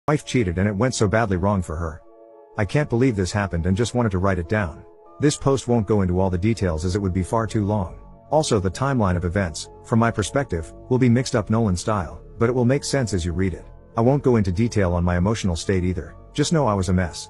Wife cheated and it went so badly wrong for her. I can't believe this happened and just wanted to write it down. This post won't go into all the details as it would be far too long. Also, the timeline of events, from my perspective, will be mixed up Nolan style, but it will make sense as you read it. I won't go into detail on my emotional state either, just know I was a mess.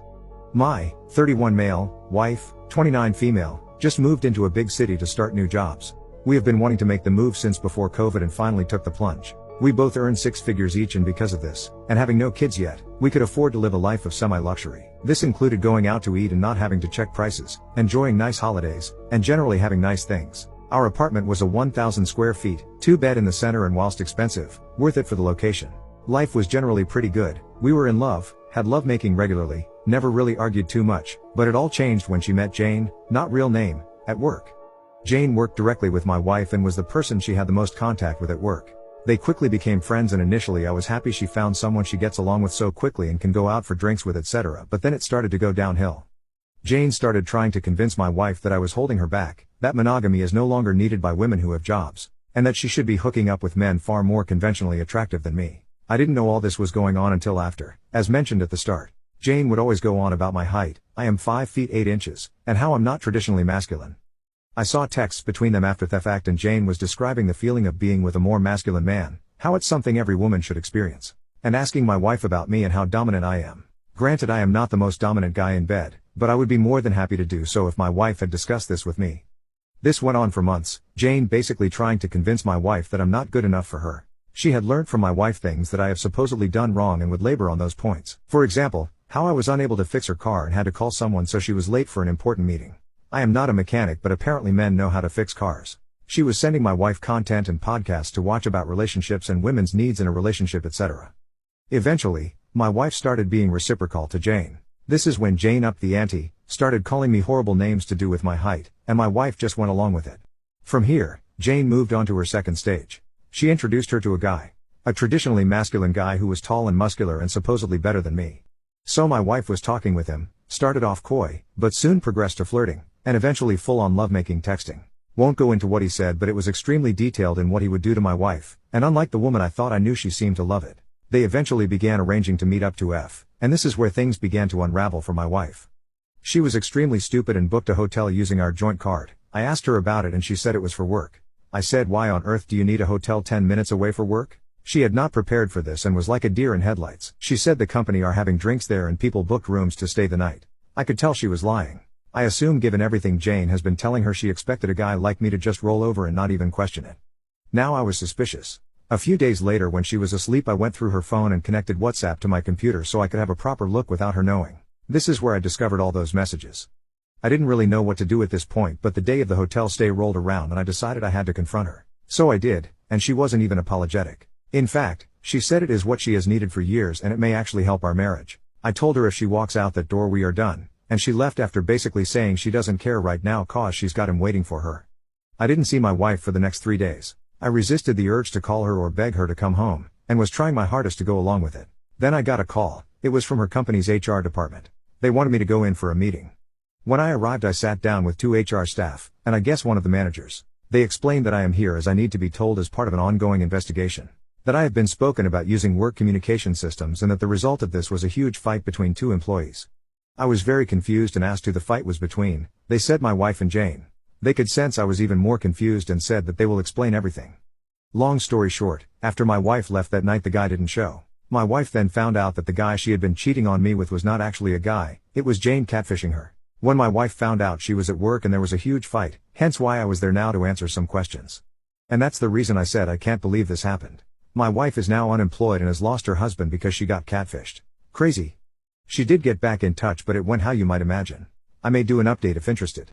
My 31 male, wife, 29 female, just moved into a big city to start new jobs. We have been wanting to make the move since before COVID and finally took the plunge. We both earn 6 figures each, and because of this, and having no kids yet, we could afford to live a life of semi-luxury. This included going out to eat and not having to check prices, enjoying nice holidays, and generally having nice things. Our apartment was a 1,000 square feet, 2-bed in the center, and whilst expensive, worth it for the location. Life was generally pretty good. We were in love, had lovemaking regularly, never really argued too much, but it all changed when she met Jane, not real name, at work. Jane worked directly with my wife and was the person she had the most contact with at work. They quickly became friends, and initially I was happy she found someone she gets along with so quickly and can go out for drinks with, etc. But then it started to go downhill. Jane started trying to convince my wife that I was holding her back, that monogamy is no longer needed by women who have jobs, and that she should be hooking up with men far more conventionally attractive than me. I didn't know all this was going on until after, as mentioned at the start. Jane would always go on about my height, I am 5 feet 8 inches, and how I'm not traditionally masculine. I saw texts between them after the fact, and Jane was describing the feeling of being with a more masculine man, how it's something every woman should experience, and asking my wife about me and how dominant I am. Granted, I am not the most dominant guy in bed, but I would be more than happy to do so if my wife had discussed this with me. This went on for months, Jane basically trying to convince my wife that I'm not good enough for her. She had learned from my wife things that I have supposedly done wrong and would labor on those points. For example, how I was unable to fix her car and had to call someone so she was late for an important meeting. I am not a mechanic, but apparently men know how to fix cars. She was sending my wife content and podcasts to watch about relationships and women's needs in a relationship, etc. Eventually, my wife started being reciprocal to Jane. This is when Jane upped the ante, started calling me horrible names to do with my height, and my wife just went along with it. From here, Jane moved on to her second stage. She introduced her to a guy. A traditionally masculine guy who was tall and muscular and supposedly better than me. So my wife was talking with him, started off coy, but soon progressed to flirting, and eventually full-on lovemaking texting. Won't go into what he said, but it was extremely detailed in what he would do to my wife, and unlike the woman I thought I knew, she seemed to love it. They eventually began arranging to meet up to F, and this is where things began to unravel for my wife. She was extremely stupid and booked a hotel using our joint card. I asked her about it and she said it was for work. I said, why on earth do you need a hotel 10 minutes away for work? She had not prepared for this and was like a deer in headlights. She said the company are having drinks there and people booked rooms to stay the night. I could tell she was lying. I assume, given everything Jane has been telling her, she expected a guy like me to just roll over and not even question it. Now I was suspicious. A few days later, when she was asleep, I went through her phone and connected WhatsApp to my computer so I could have a proper look without her knowing. This is where I discovered all those messages. I didn't really know what to do at this point, but the day of the hotel stay rolled around and I decided I had to confront her. So I did, and she wasn't even apologetic. In fact, she said it is what she has needed for years and it may actually help our marriage. I told her if she walks out that door we are done, and she left after basically saying she doesn't care right now cause she's got him waiting for her. I didn't see my wife for the next 3 days. I resisted the urge to call her or beg her to come home, and was trying my hardest to go along with it. Then I got a call. It was from her company's HR department. They wanted me to go in for a meeting. When I arrived, I sat down with 2 HR staff, and I guess one of the managers. They explained that I am here as I need to be told as part of an ongoing investigation. That I have been spoken about using work communication systems and that the result of this was a huge fight between 2 employees. I was very confused and asked who the fight was between. They said my wife and Jane. They could sense I was even more confused and said that they will explain everything. Long story short, after my wife left that night, the guy didn't show. My wife then found out that the guy she had been cheating on me with was not actually a guy, it was Jane catfishing her. When my wife found out, she was at work and there was a huge fight, hence why I was there now to answer some questions. And that's the reason I said I can't believe this happened. My wife is now unemployed and has lost her husband because she got catfished. Crazy. She did get back in touch, but it went how you might imagine. I may do an update if interested.